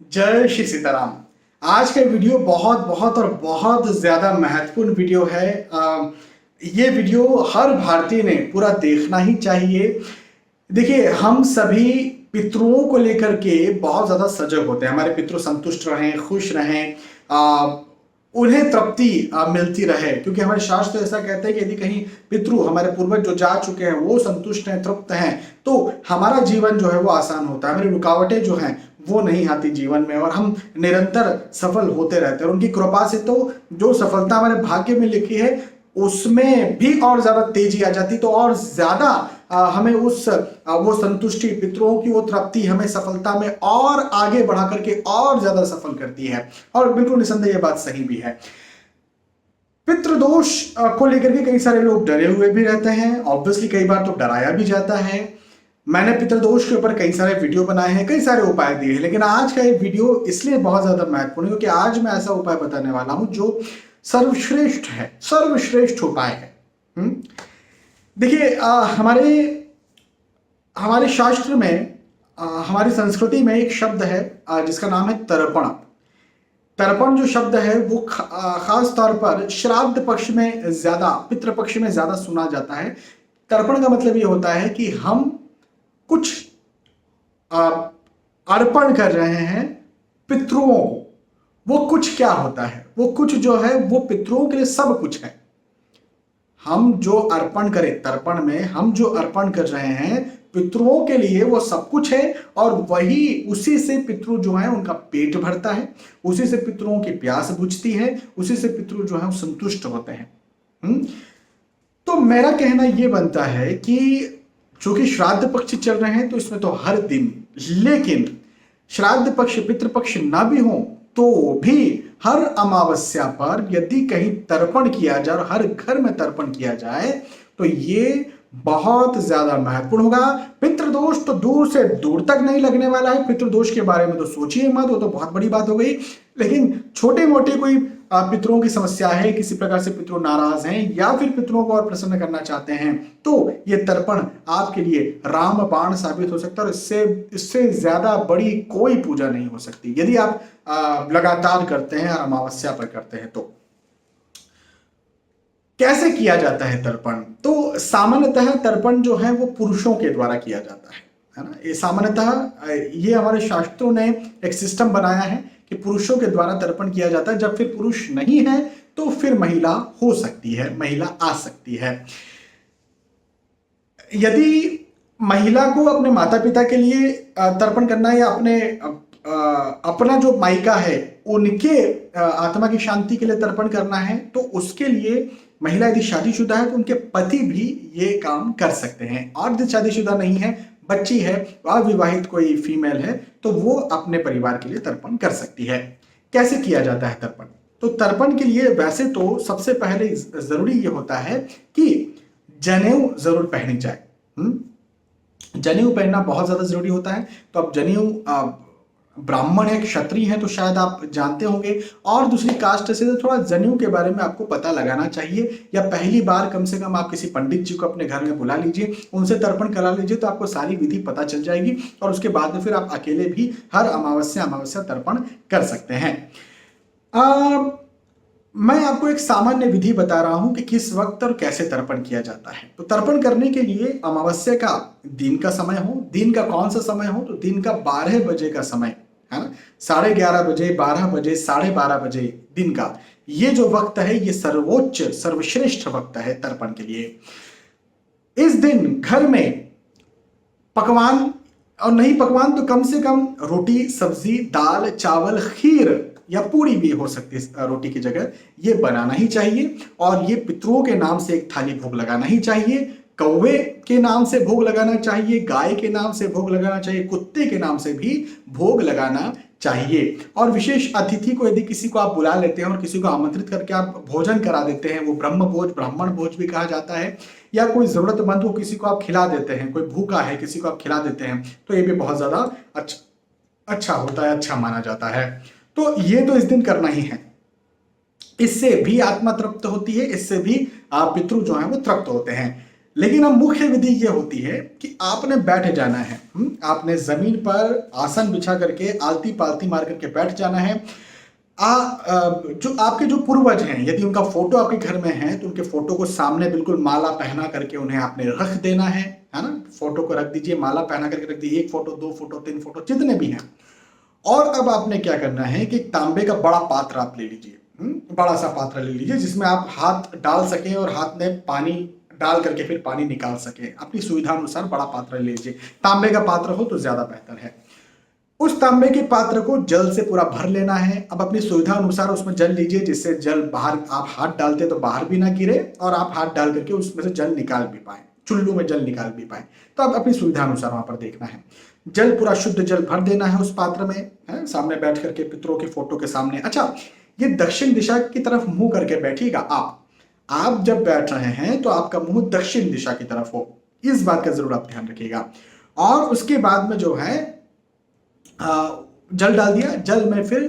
जय श्री सीताराम। आज का वीडियो बहुत बहुत और बहुत ज्यादा महत्वपूर्ण वीडियो है। ये वीडियो हर भारतीय ने पूरा देखना ही चाहिए। देखिए, हम सभी पितरों को लेकर के बहुत ज्यादा सजग होते हैं। हमारे पितृ संतुष्ट रहें, खुश रहें, उन्हें तृप्ति मिलती रहे, क्योंकि हमारे शास्त्र ऐसा कहते हैं कि यदि कहीं पितृ, हमारे पूर्वज जो जा चुके हैं, वो संतुष्ट हैं, तृप्त हैं, तो हमारा जीवन जो है वो आसान होता है। हमारी रुकावटें जो हैं वो नहीं आती जीवन में, और हम निरंतर सफल होते रहते हैं। और उनकी कृपा से तो जो सफलता हमारे भाग्य में लिखी है उसमें भी और ज्यादा तेजी आ जाती, तो और ज्यादा हमें वो संतुष्टि, पितरों की वो तृप्ति हमें सफलता में और आगे बढ़ा करके और ज्यादा सफल करती है। और बिल्कुल निसंदेह ये बात सही भी है। पितृदोष को लेकर के कई सारे लोग डरे हुए भी रहते हैं। ऑब्वियसली कई बार तो डराया भी जाता है। मैंने पितृदोष के ऊपर कई सारे वीडियो बनाए हैं, कई सारे उपाय दिए हैं, लेकिन आज का ये वीडियो इसलिए बहुत ज्यादा महत्वपूर्ण है क्योंकि आज मैं ऐसा उपाय बताने वाला हूं जो सर्वश्रेष्ठ है, सर्वश्रेष्ठ उपाय है। देखिए, हमारे शास्त्र में, हमारी संस्कृति में एक शब्द है जिसका नाम है तर्पण। तर्पण जो शब्द है वो खास तौर पर श्राद्ध पक्ष में ज्यादा, पितृ पक्ष में ज्यादा सुना जाता है। तर्पण का मतलब ये होता है कि हम कुछ अर्पण कर रहे हैं पितरों को। वो कुछ क्या होता है? वो कुछ जो है वो पितरों के लिए सब कुछ है। हम जो अर्पण करें तर्पण में, हम जो अर्पण कर रहे हैं पितरों के लिए, वो सब कुछ है। और वही, उसी से पितृ जो है उनका पेट भरता है, उसी से पितरों की प्यास बुझती है, उसी से पितृ जो है संतुष्ट होते हैं। तो मेरा कहना यह बनता है कि चूंकि श्राद्ध पक्ष चल रहे हैं तो इसमें तो हर दिन, लेकिन श्राद्ध पक्ष, पितृपक्ष ना भी हो तो भी हर अमावस्या पर यदि कहीं तर्पण किया जाए और हर घर में तर्पण किया जाए तो ये बहुत ज्यादा महत्वपूर्ण होगा। पितृदोष तो दूर से दूर तक नहीं लगने वाला है। पितृदोष के बारे में तो सोचिए मत, वो तो बहुत बड़ी बात हो गई। लेकिन छोटे मोटे कोई पितरों की समस्या है, किसी प्रकार से पितृ नाराज हैं या फिर पितरों को और प्रसन्न करना चाहते हैं, तो ये तर्पण आपके लिए रामबाण साबित हो सकता है। और इससे ज्यादा बड़ी कोई पूजा नहीं हो सकती यदि आप लगातार करते हैं और अमावस्या पर करते हैं। तो कैसे किया जाता है तर्पण? तो सामान्यतः तर्पण जो है वो पुरुषों के द्वारा किया जाता है ना। ये सामान्यतः ये हमारे शास्त्रों ने एक सिस्टम बनाया है कि पुरुषों के द्वारा तर्पण किया जाता है। जब फिर पुरुष नहीं है तो फिर महिला हो सकती है, महिला आ सकती है। यदि महिला को अपने माता पिता के लिए तर्पण करना है या अपना जो मायका है उनके आत्मा की शांति के लिए तर्पण करना है, तो उसके लिए महिला यदि शादीशुदा है तो उनके पति भी ये काम कर सकते हैं। और यदि शादीशुदा नहीं है, बच्ची है, अविवाहित कोई फीमेल है, तो वो अपने परिवार के लिए तर्पण कर सकती है। कैसे किया जाता है तर्पण? तो तर्पण के लिए वैसे तो सबसे पहले जरूरी ये होता है कि जनेऊ जरूर पहनी जाए। जनेऊ पहनना बहुत ज्यादा जरूरी होता है। तो अब जनेऊ, ब्राह्मण है, क्षत्रिय है, तो शायद आप जानते होंगे, और दूसरी कास्ट से तो थोड़ा जनेऊ के बारे में आपको पता लगाना चाहिए, या पहली बार कम से कम आप किसी पंडित जी को अपने घर में बुला लीजिए, उनसे तर्पण करा लीजिए, तो आपको सारी विधि पता चल जाएगी। और उसके बाद में फिर आप अकेले भी हर अमावस्या तर्पण कर सकते हैं। मैं आपको एक सामान्य विधि बता रहा हूं कि किस वक्त और कैसे तर्पण किया जाता है। तो तर्पण करने के लिए अमावस्या का दिन का समय हो। दिन का कौन सा समय हो? तो दिन का 12 बजे का समय है ना। 11:30 बजे, 12 बजे, 12:30 बजे दिन का ये जो वक्त है ये सर्वोच्च, सर्वश्रेष्ठ वक्त है तर्पण के लिए। इस दिन घर में पकवान, और नहीं पकवान तो कम से कम रोटी, सब्जी, दाल, चावल, खीर या पूरी भी हो सकती है रोटी की जगह, ये बनाना ही चाहिए। और ये पितरों के नाम से एक थाली भोग लगाना ही चाहिए। कौवे के नाम से भोग लगाना चाहिए, गाय के नाम से भोग लगाना चाहिए, कुत्ते के नाम से भी भोग लगाना चाहिए। और विशेष अतिथि को यदि किसी को आप बुला लेते हैं और किसी को आमंत्रित करके आप भोजन करा देते हैं, वो ब्रह्म भोज, ब्राह्मण भोज भी कहा जाता है, या कोई जरूरतमंद को किसी को आप खिला देते हैं, कोई भूखा है किसी को आप खिला देते हैं, तो ये भी बहुत ज्यादा अच्छा होता है, अच्छा माना जाता है। तो ये तो इस दिन करना ही है। इससे भी आत्मा तृप्त होती है, इससे भी पितृ जो है वो तृप्त होते हैं। लेकिन अब मुख्य विधि ये होती है कि आपने बैठ जाना है। आपने जमीन पर आसन बिछा करके आलती पालती मार करके बैठ जाना है। जो आपके जो पूर्वज हैं, यदि उनका फोटो आपके घर में है तो उनके फोटो को सामने बिल्कुल माला पहना करके उन्हें आपने रख देना है ना। फोटो को रख दीजिए, माला पहना करके रख दीजिए, 1 फोटो 2 फोटो 3 फोटो जितने भी हैं। और अब आपने क्या करना है कि एक तांबे का बड़ा पात्र आप ले लीजिए, बड़ा सा पात्र ले लीजिए जिसमें आप हाथ डाल सकें और हाथ में पानी डाल करके फिर पानी निकाल सके। अपनी सुविधा अनुसार बड़ा पात्र ले लीजिए, तांबे का पात्र हो तो ज्यादा बेहतर है। उस तांबे के पात्र को जल से पूरा भर लेना है। अब अपनी सुविधा अनुसार उसमें जल लीजिए, जिससे जल बाहर, आप हाथ डालते तो बाहर भी ना गिरे और आप हाथ डाल करके उसमें से जल निकाल भी पाए, चुल्लू में जल निकाल भी पाए। तो अब अपनी सुविधा अनुसार वहां पर देखना है। जल, पूरा शुद्ध जल भर देना है उस पात्र में, है सामने बैठ करके पितरों के फोटो के सामने। अच्छा, ये दक्षिण दिशा की तरफ मुंह करके बैठिएगा। आप जब बैठ रहे हैं तो आपका मुंह दक्षिण दिशा की तरफ हो, इस बात का जरूर आप ध्यान रखिएगा। और उसके बाद में जो है जल डाल दिया, जल में फिर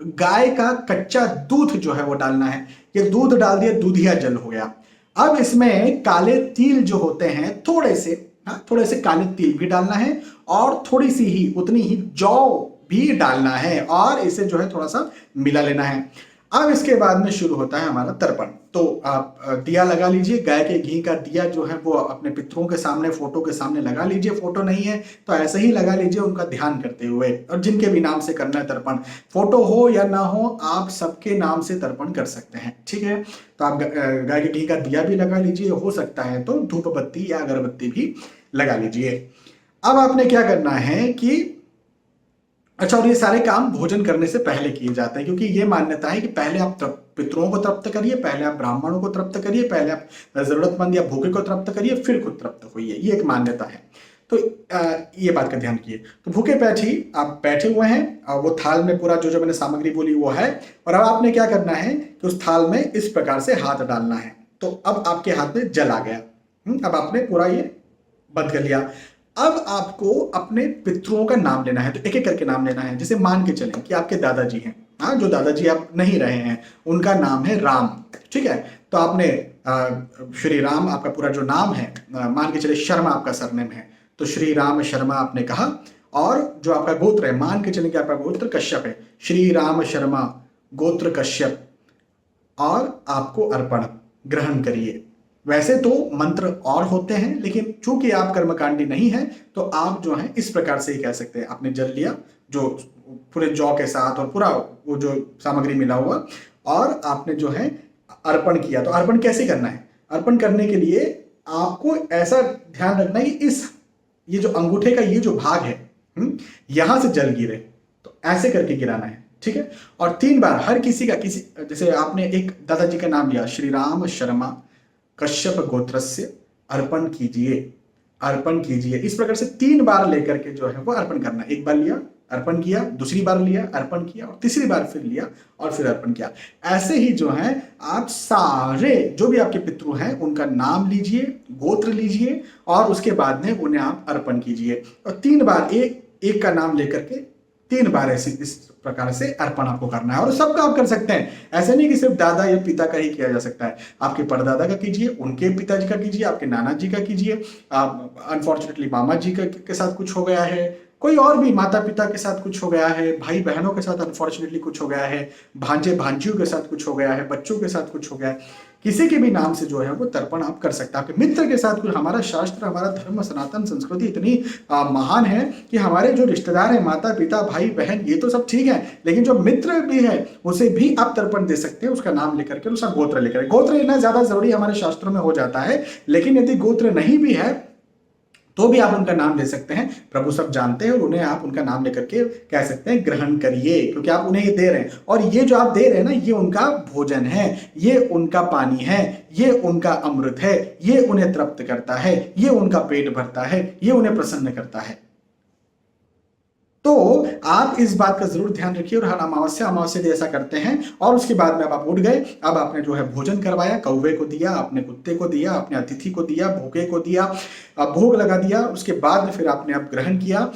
गाय का कच्चा दूध जो है वो डालना है। ये दूध डाल दिया, दूधिया जल हो गया। अब इसमें काले तिल जो होते हैं थोड़े से काले तिल भी डालना है और थोड़ी सी ही, उतनी ही जौ भी डालना है और इसे जो है थोड़ा सा मिला लेना है। अब इसके बाद में शुरू होता है हमारा तर्पण। तो आप दिया लगा लीजिए, गाय के घी का दिया जो है वो अपने पितरों के सामने, फोटो के सामने लगा लीजिए। फोटो नहीं है तो ऐसे ही लगा लीजिए उनका ध्यान करते हुए, और जिनके भी नाम से करना है तर्पण, फोटो हो या ना हो आप सबके नाम से तर्पण कर सकते हैं, ठीक है। तो आप गाय के घी का दिया भी लगा लीजिए, हो सकता है तो धूप बत्ती या अगरबत्ती भी लगा लीजिए। अब आपने क्या करना है कि अच्छा, और ये सारे काम भोजन करने से पहले किए जाते हैं, क्योंकि ये मान्यता है कि पहले आप पितरों को तृप्त करिए, पहले आप ब्राह्मणों को तृप्त करिए, पहले आप जरूरतमंद या भूखे को तृप्त करिए, फिर खुद तृप्त होइए। ये एक मान्यता है। तो ये बात का ध्यान किए। तो भूखे पेट ही आप बैठे हुए हैं और वो थाल में पूरा जो मैंने सामग्री बोली वो है, और अब आपने क्या करना है कि उस थाल में इस प्रकार से हाथ डालना है। तो अब आपके हाथ में जल आ गया। अब आपने पूरा ये बंद कर लिया। अब आपको अपने पितरों का नाम लेना है, तो एक एक करके नाम लेना है। जैसे मान के चलें कि आपके दादाजी हैं, हाँ, जो दादाजी आप नहीं रहे हैं उनका नाम है राम, ठीक है। तो आपने श्री राम आपका पूरा जो नाम है, मान के चले शर्मा आपका सरनेम है, तो श्री राम शर्मा आपने कहा। और जो आपका गोत्र है, मान के चले कि आपका गोत्र कश्यप है, श्री राम शर्मा गोत्र कश्यप, और आपको अर्पण ग्रहण करिए। वैसे तो मंत्र और होते हैं, लेकिन चूंकि आप कर्मकांडी नहीं हैं तो आप जो है इस प्रकार से ही कह सकते हैं। आपने जल लिया जो पूरे जौ के साथ और पूरा वो जो सामग्री मिला हुआ, और आपने जो है अर्पण किया। तो अर्पण कैसे करना है? अर्पण करने के लिए आपको ऐसा ध्यान रखना है कि ये जो अंगूठे का ये जो भाग है, यहां से जल गिरे, तो ऐसे करके गिराना है, ठीक है। और 3 बार हर किसी का, जैसे आपने एक दादाजी का नाम लिया, श्री राम शर्मा कश्यप गोत्रस्य अर्पण कीजिए, अर्पण कीजिए, इस प्रकार से 3 बार लेकर के जो है वो अर्पण करना। एक बार लिया, अर्पण किया, दूसरी बार लिया, अर्पण किया, और तीसरी बार फिर लिया और फिर अर्पण किया। ऐसे ही जो है आप सारे जो भी आपके पितृ हैं उनका नाम लीजिए, गोत्र लीजिए, और उसके बाद में उन्हें आप अर्पण कीजिए। और 3 बार एक का नाम लेकर के 3 बार ऐसे इस प्रकार से अर्पण आपको करना है। और सबका आप कर सकते हैं, ऐसे नहीं कि सिर्फ दादा या पिता का ही किया जा सकता है। आपके परदादा का कीजिए, उनके पिताजी का कीजिए, आपके नाना जी का कीजिए, अनफॉर्चुनेटली मामा जी के साथ कुछ हो गया है, कोई और भी माता पिता के साथ कुछ हो गया है, भाई बहनों के साथ अनफॉर्चुनेटली कुछ हो गया है, भांजे भांजियों के साथ कुछ हो गया है, बच्चों के साथ कुछ हो गया है, किसी के भी नाम से जो है वो तर्पण आप कर सकते हैं। आपके मित्र के साथ कुछ, हमारा शास्त्र, हमारा धर्म, सनातन संस्कृति इतनी महान है कि हमारे जो रिश्तेदार हैं, माता पिता भाई बहन, ये तो सब ठीक है, लेकिन जो मित्र भी है उसे भी आप तर्पण दे सकते हैं, उसका नाम लेकर के, उसका गोत्र लेकर। गोत्र लेना ज्यादा जरूरी हमारे शास्त्रों में हो जाता है, लेकिन यदि गोत्र नहीं भी है तो भी आप उनका नाम ले सकते हैं। प्रभु सब जानते हैं और उन्हें आप उनका नाम लेकर के कह सकते हैं ग्रहण करिए, क्योंकि आप उन्हें ये दे रहे हैं। और ये जो आप दे रहे हैं ना, ये उनका भोजन है, ये उनका पानी है, ये उनका अमृत है, ये उन्हें तृप्त करता है, ये उनका पेट भरता है, ये उन्हें प्रसन्न करता है। तो आप इस बात का जरूर ध्यान रखिए। और हर अमावस्या दिन ऐसा करते हैं। और उसके बाद में अब आप उठ गए, अब आपने जो है भोजन करवाया, कौवे को दिया, अपने कुत्ते को दिया, अपने अतिथि को दिया, भूखे को दिया, भोग लगा दिया। उसके बाद में फिर आपने अब ग्रहण किया।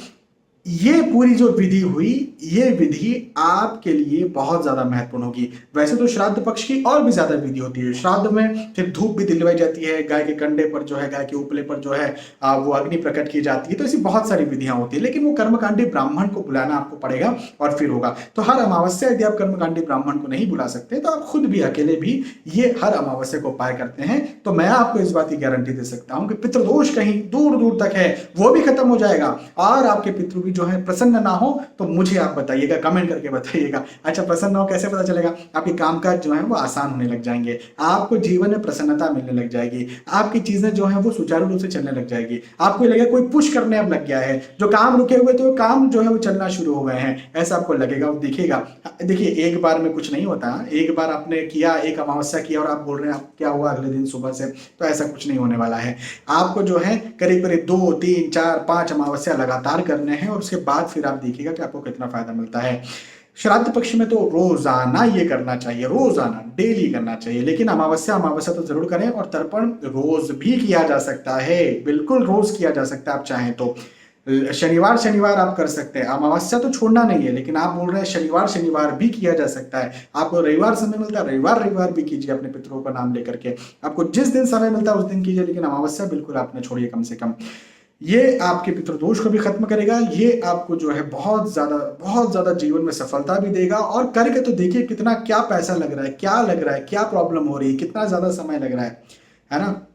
ये पूरी जो विधि हुई, ये विधि आपके लिए बहुत ज्यादा महत्वपूर्ण होगी। वैसे तो श्राद्ध पक्ष की और भी ज्यादा विधि होती है। श्राद्ध में फिर धूप भी दिलवाई जाती है, गाय के कंडे पर जो है, गाय के उपले पर जो है वो अग्नि प्रकट की जाती है। तो ऐसी बहुत सारी विधियां होती है, लेकिन वो कर्मकांडी ब्राह्मण को बुलाना आपको पड़ेगा और फिर होगा। तो हर अमावस्या यदि आप कर्मकांडी ब्राह्मण को नहीं बुला सकते तो आप खुद भी अकेले भी ये हर अमावस्या को उपाय करते हैं, तो मैं आपको इस बात की गारंटी दे सकता हूं कि पितृदोष कहीं दूर दूर तक है वो भी खत्म हो जाएगा, और आपके पितृ भी जो है प्रसन्न ना हो तो मुझे आप बताइएगा, कमेंट करके बताइएगा। अच्छा, प्रसन्न हो कैसे पता चलेगा? आपके कामकाज जो है वो आसान होने लग जाएंगे, आपको जीवन में प्रसन्नता मिलने लग जाएगी, आपकी चीजें जो है वो सुचारू रूप से चलने लग जाएगी। आपको लगेगा कोई पुश करने अब लग गया है, जो काम रुके हुए थे वो काम जो है वो चलना शुरू हो गए हैं, ऐसा आपको लगेगा और दिखेगा। देखिए, एक बार में कुछ नहीं होता। एक बार आपने किया, एक अमावस्या किया और आप बोल रहे हैं क्या हुआ अगले दिन सुबह से, तो ऐसा कुछ नहीं होने वाला है। आपको जो है करीब करीब 2, 3, 4, 5 अमावस्या लगातार करने हैं, और उसके बाद फिर आप देखिएगा कि आपको कितना फायदा मिलता है। श्राद्ध पक्ष में तो रोजाना ये करना चाहिए, रोजाना डेली करना चाहिए, लेकिन अमावस्या अमावस्या तो जरूर करें। और तर्पण रोज भी किया जा सकता है, बिल्कुल रोज किया जा सकता है आप चाहें तो। शनिवार शनिवार आप कर सकते हैं, अमावस्या तो छोड़ना नहीं है, लेकिन आप बोल रहे हैं शनिवार शनिवार भी किया जा सकता है। आपको रविवार समय मिलता है, रविवार रविवार भी कीजिए अपने पितरों का नाम लेकर के। आपको जिस दिन समय मिलता है उस दिन कीजिए, लेकिन अमावस्या बिल्कुल आपने छोड़िए कम से कम। ये आपके पितृदोष को भी खत्म करेगा, ये आपको जो है बहुत ज्यादा जीवन में सफलता भी देगा। और करके तो देखिए कितना, क्या पैसा लग रहा है, क्या लग रहा है, क्या प्रॉब्लम हो रही है, कितना ज्यादा समय लग रहा है ना?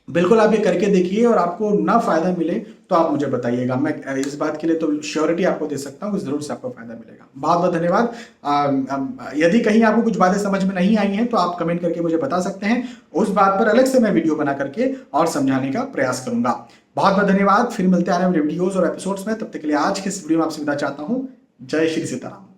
बिल्कुल आप ये करके देखिए, और आपको ना फायदा मिले तो आप मुझे बताइएगा। मैं इस बात के लिए तो श्योरिटी आपको दे सकता हूँ कि जरूर से आपको फायदा मिलेगा। बहुत बहुत धन्यवाद। यदि कहीं आपको कुछ बातें समझ में नहीं आई हैं तो आप कमेंट करके मुझे बता सकते हैं, उस बात पर अलग से मैं वीडियो बना करके और समझाने का प्रयास करूंगा। बहुत बहुत धन्यवाद। फिर मिलते हैं आने वाले वीडियोज और एपिसोड्स में, तब तक के लिए आज के इस वीडियो में आपसे विदा चाहता हूँ। जय श्री सीताराम।